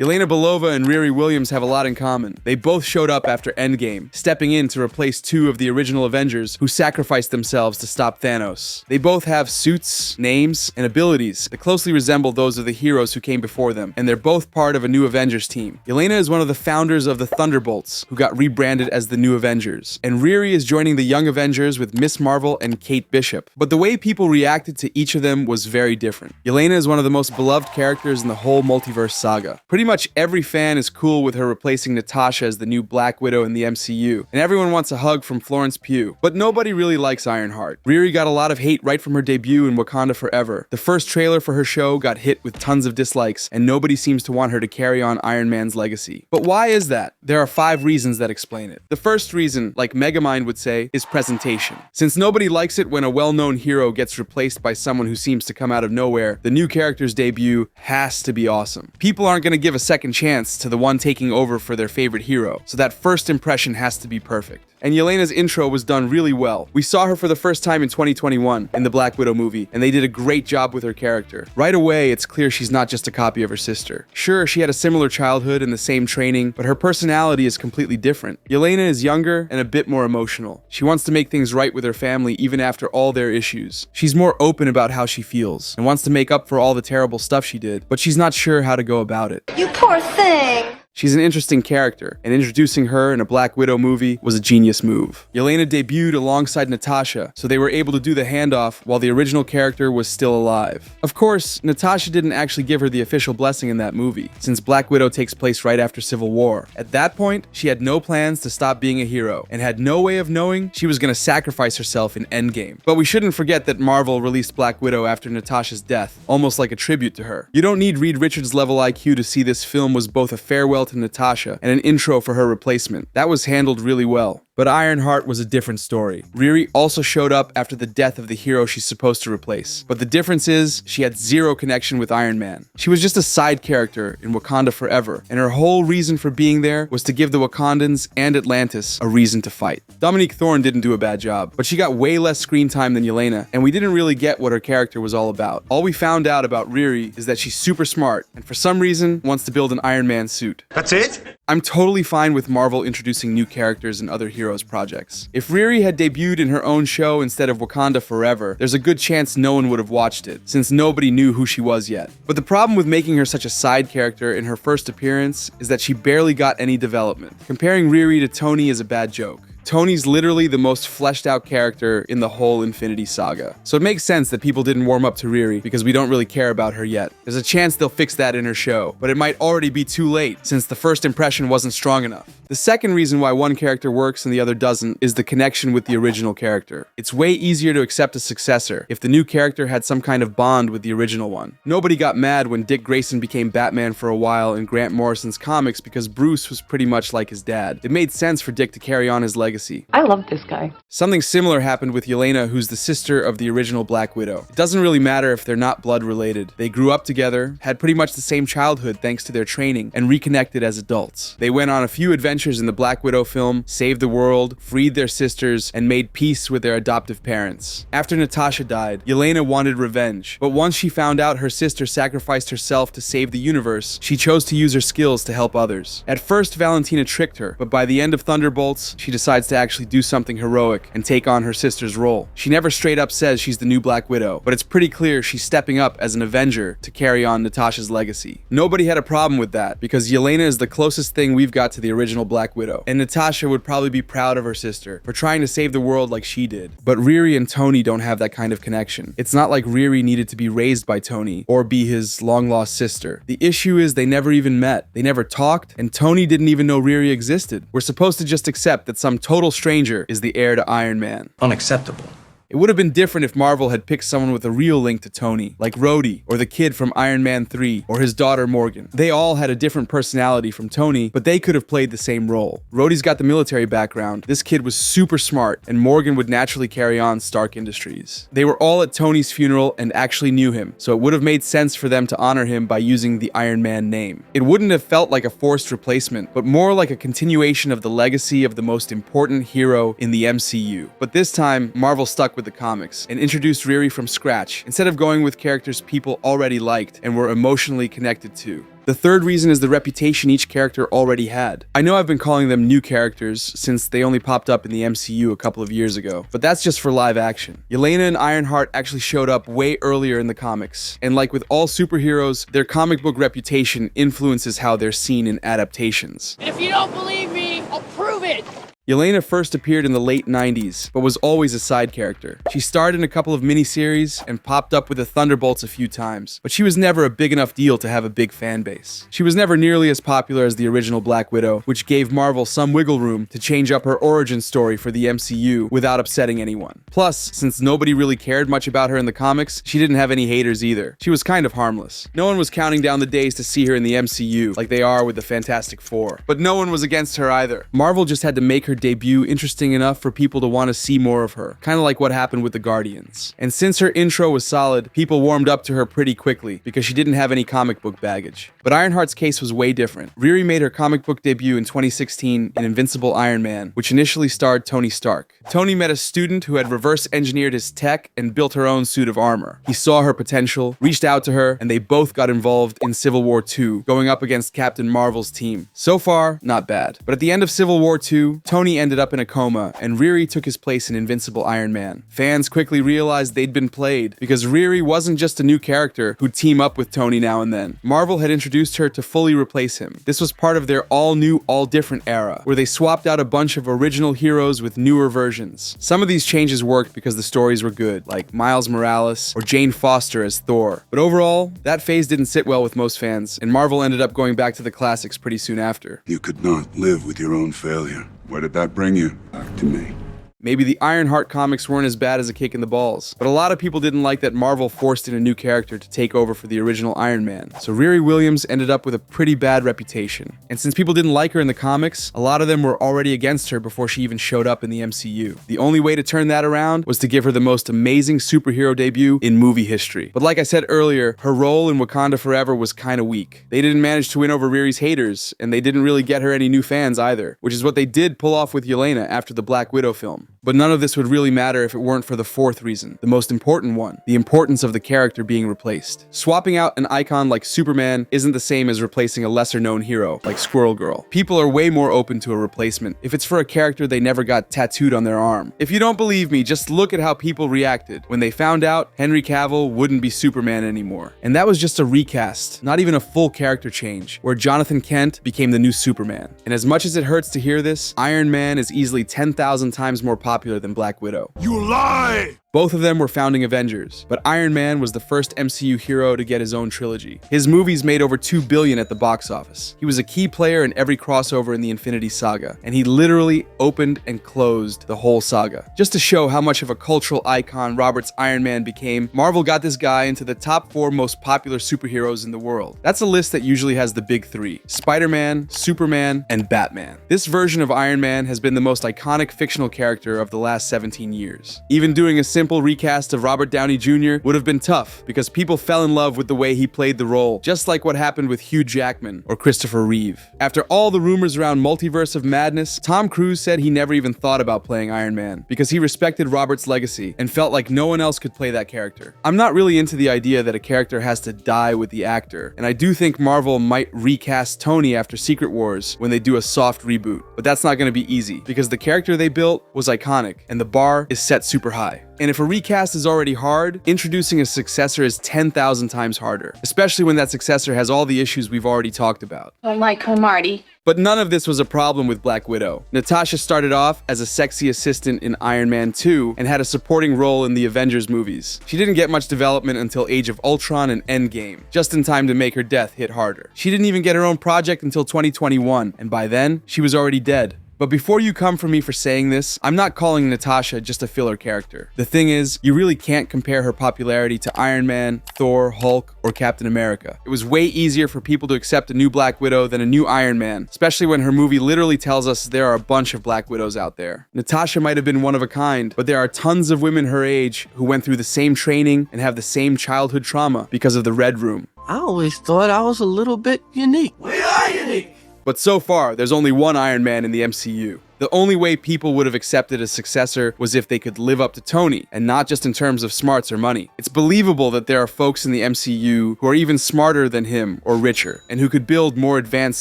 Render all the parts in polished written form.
Yelena Belova and Riri Williams have a lot in common. They both showed up after Endgame, stepping in to replace two of the original Avengers who sacrificed themselves to stop Thanos. They both have suits, names, and abilities that closely resemble those of the heroes who came before them, and they're both part of a new Avengers team. Yelena is one of the founders of the Thunderbolts, who got rebranded as the New Avengers, and Riri is joining the Young Avengers with Miss Marvel and Kate Bishop. But the way people reacted to each of them was very different. Yelena is one of the most beloved characters in the whole multiverse saga. Pretty much every fan is cool with her replacing Natasha as the new Black Widow in the MCU, and everyone wants a hug from Florence Pugh. But nobody really likes Ironheart. Riri got a lot of hate right from her debut in Wakanda Forever. The first trailer for her show got hit with tons of dislikes, and nobody seems to want her to carry on Iron Man's legacy. But why is that? There are 5 reasons that explain it. The first reason, like Megamind would say, is presentation. Since nobody likes it when a well-known hero gets replaced by someone who seems to come out of nowhere, the new character's debut has to be awesome. People aren't going to give a second chance to the one taking over for their favorite hero, so that first impression has to be perfect. And Yelena's intro was done really well. We saw her for the first time in 2021 in the Black Widow movie, and they did a great job with her character. Right away, it's clear she's not just a copy of her sister. Sure, she had a similar childhood and the same training, but her personality is completely different. Yelena is younger and a bit more emotional. She wants to make things right with her family even after all their issues. She's more open about how she feels and wants to make up for all the terrible stuff she did, but she's not sure how to go about it. You poor thing! She's an interesting character, and introducing her in a Black Widow movie was a genius move. Yelena debuted alongside Natasha, so they were able to do the handoff while the original character was still alive. Of course, Natasha didn't actually give her the official blessing in that movie, since Black Widow takes place right after Civil War. At that point, she had no plans to stop being a hero, and had no way of knowing she was going to sacrifice herself in Endgame. But we shouldn't forget that Marvel released Black Widow after Natasha's death, almost like a tribute to her. You don't need Reed Richards level IQ to see this film was both a farewell to Natasha and an intro for her replacement. That was handled really well. But Ironheart was a different story. Riri also showed up after the death of the hero she's supposed to replace. But the difference is, she had zero connection with Iron Man. She was just a side character in Wakanda Forever, and her whole reason for being there was to give the Wakandans and Atlantis a reason to fight. Dominique Thorne didn't do a bad job, but she got way less screen time than Yelena, and we didn't really get what her character was all about. All we found out about Riri is that she's super smart, and for some reason, wants to build an Iron Man suit. That's it? I'm totally fine with Marvel introducing new characters in other heroes' projects. If Riri had debuted in her own show instead of Wakanda Forever, there's a good chance no one would have watched it, since nobody knew who she was yet. But the problem with making her such a side character in her first appearance is that she barely got any development. Comparing Riri to Tony is a bad joke. Tony's literally the most fleshed out character in the whole Infinity Saga. So it makes sense that people didn't warm up to Riri because we don't really care about her yet. There's a chance they'll fix that in her show, but it might already be too late since the first impression wasn't strong enough. The second reason why one character works and the other doesn't is the connection with the original character. It's way easier to accept a successor if the new character had some kind of bond with the original one. Nobody got mad when Dick Grayson became Batman for a while in Grant Morrison's comics because Bruce was pretty much like his dad. It made sense for Dick to carry on his legacy. I love this guy. Something similar happened with Yelena, who's the sister of the original Black Widow. It doesn't really matter if they're not blood related. They grew up together, had pretty much the same childhood thanks to their training, and reconnected as adults. They went on a few adventures in the Black Widow film, saved the world, freed their sisters, and made peace with their adoptive parents. After Natasha died, Yelena wanted revenge, but once she found out her sister sacrificed herself to save the universe, she chose to use her skills to help others. At first, Valentina tricked her, but by the end of Thunderbolts, she decides to actually do something heroic and take on her sister's role. She never straight up says she's the new Black Widow, but it's pretty clear she's stepping up as an Avenger to carry on Natasha's legacy. Nobody had a problem with that, because Yelena is the closest thing we've got to the original Black Widow, and Natasha would probably be proud of her sister for trying to save the world like she did. But Riri and Tony don't have that kind of connection. It's not like Riri needed to be raised by Tony or be his long-lost sister. The issue is they never even met. They never talked, and Tony didn't even know Riri existed. We're supposed to just accept that some total stranger is the heir to Iron Man. Unacceptable. It would have been different if Marvel had picked someone with a real link to Tony, like Rhodey, or the kid from Iron Man 3, or his daughter Morgan. They all had a different personality from Tony, but they could have played the same role. Rhodey's got the military background, this kid was super smart, and Morgan would naturally carry on Stark Industries. They were all at Tony's funeral and actually knew him, so it would have made sense for them to honor him by using the Iron Man name. It wouldn't have felt like a forced replacement, but more like a continuation of the legacy of the most important hero in the MCU. But this time, Marvel stuck with the comics and introduced Riri from scratch, instead of going with characters people already liked and were emotionally connected to. The The third reason is the reputation each character already had. I know I've been calling them new characters since they only popped up in the MCU a couple of years ago, but that's just for live action. Yelena and Ironheart actually showed up way earlier in the comics, and like with all superheroes, their comic book reputation influences how they're seen in adaptations. If you don't believe me, I'll prove it! Yelena first appeared in the late 90s, but was always a side character. She starred in a couple of miniseries and popped up with the Thunderbolts a few times, but she was never a big enough deal to have a big fan base. She was never nearly as popular as the original Black Widow, which gave Marvel some wiggle room to change up her origin story for the MCU without upsetting anyone. Plus, since nobody really cared much about her in the comics, she didn't have any haters either. She was kind of harmless. No one was counting down the days to see her in the MCU like they are with the Fantastic Four, but no one was against her either. Marvel just had to make her debut interesting enough for people to want to see more of her, kind of like what happened with the Guardians. And since her intro was solid, people warmed up to her pretty quickly because she didn't have any comic book baggage. But Ironheart's case was way different. Riri made her comic book debut in 2016 in Invincible Iron Man, which initially starred Tony Stark. Tony met a student who had reverse engineered his tech and built her own suit of armor. He saw her potential, reached out to her, and they both got involved in Civil War II, going up against Captain Marvel's team. So far, not bad. But at the end of Civil War II, Tony ended up in a coma, and Riri took his place in Invincible Iron Man. Fans quickly realized they'd been played, because Riri wasn't just a new character who'd team up with Tony now and then. Marvel had introduced her to fully replace him. This was part of their all-new, all-different era, where they swapped out a bunch of original heroes with newer versions. Some of these changes worked because the stories were good, like Miles Morales or Jane Foster as Thor. But overall, that phase didn't sit well with most fans, and Marvel ended up going back to the classics pretty soon after. You could not live with your own failure. Where did that bring you? Back to me. Maybe the Ironheart comics weren't as bad as a kick in the balls, but a lot of people didn't like that Marvel forced in a new character to take over for the original Iron Man, so Riri Williams ended up with a pretty bad reputation. And since people didn't like her in the comics, a lot of them were already against her before she even showed up in the MCU. The only way to turn that around was to give her the most amazing superhero debut in movie history. But like I said earlier, her role in Wakanda Forever was kinda weak. They didn't manage to win over Riri's haters, and they didn't really get her any new fans either, which is what they did pull off with Yelena after the Black Widow film. But none of this would really matter if it weren't for the fourth reason, the most important one, the importance of the character being replaced. Swapping out an icon like Superman isn't the same as replacing a lesser-known hero like Squirrel Girl. People are way more open to a replacement if it's for a character they never got tattooed on their arm. If you don't believe me, just look at how people reacted when they found out Henry Cavill wouldn't be Superman anymore. And that was just a recast, not even a full character change, where Jonathan Kent became the new Superman. And as much as it hurts to hear this, Iron Man is easily 10,000 times more popular than Black Widow. You lie! Both of them were founding Avengers, but Iron Man was the first MCU hero to get his own trilogy. His movies made over $2 billion at the box office. He was a key player in every crossover in the Infinity Saga, and he literally opened and closed the whole saga. Just to show how much of a cultural icon Robert's Iron Man became, Marvel got this guy into the top 4 most popular superheroes in the world. That's a list that usually has the big 3: Spider-Man, Superman, and Batman. This version of Iron Man has been the most iconic fictional character of the last 17 years. Even doing a simple recast of Robert Downey Jr. would have been tough because people fell in love with the way he played the role, just like what happened with Hugh Jackman or Christopher Reeve. After all the rumors around Multiverse of Madness, Tom Cruise said he never even thought about playing Iron Man because he respected Robert's legacy and felt like no one else could play that character. I'm not really into the idea that a character has to die with the actor, and I do think Marvel might recast Tony after Secret Wars when they do a soft reboot, but that's not going to be easy because the character they built was iconic and the bar is set super high. And if a recast is already hard, introducing a successor is 10,000 times harder, especially when that successor has all the issues we've already talked about. Don't like her, Marty. But none of this was a problem with Black Widow. Natasha started off as a sexy assistant in Iron Man 2 and had a supporting role in the Avengers movies. She didn't get much development until Age of Ultron and Endgame, just in time to make her death hit harder. She didn't even get her own project until 2021, and by then, she was already dead. But before you come for me for saying this, I'm not calling Natasha just a filler character. The thing is, you really can't compare her popularity to Iron Man, Thor, Hulk, or Captain America. It was way easier for people to accept a new Black Widow than a new Iron Man, especially when her movie literally tells us there are a bunch of Black Widows out there. Natasha might have been one of a kind, but there are tons of women her age who went through the same training and have the same childhood trauma because of the Red Room. I always thought I was a little bit unique. We are unique! But so far, there's only one Iron Man in the MCU. The only way people would have accepted a successor was if they could live up to Tony, and not just in terms of smarts or money. It's believable that there are folks in the MCU who are even smarter than him or richer, and who could build more advanced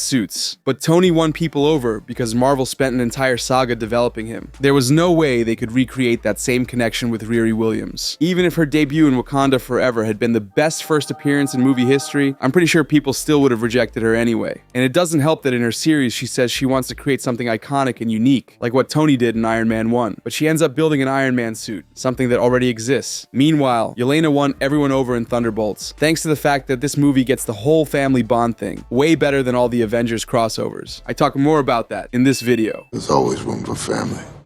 suits. But Tony won people over because Marvel spent an entire saga developing him. There was no way they could recreate that same connection with Riri Williams. Even if her debut in Wakanda Forever had been the best first appearance in movie history, I'm pretty sure people still would have rejected her anyway. And it doesn't help that in her series she says she wants to create something iconic and unique, like what Tony did in Iron Man 1. But she ends up building an Iron Man suit, something that already exists. Meanwhile, Yelena won everyone over in Thunderbolts, thanks to the fact that this movie gets the whole family bond thing, way better than all the Avengers crossovers. I talk more about that in this video. There's always room for family.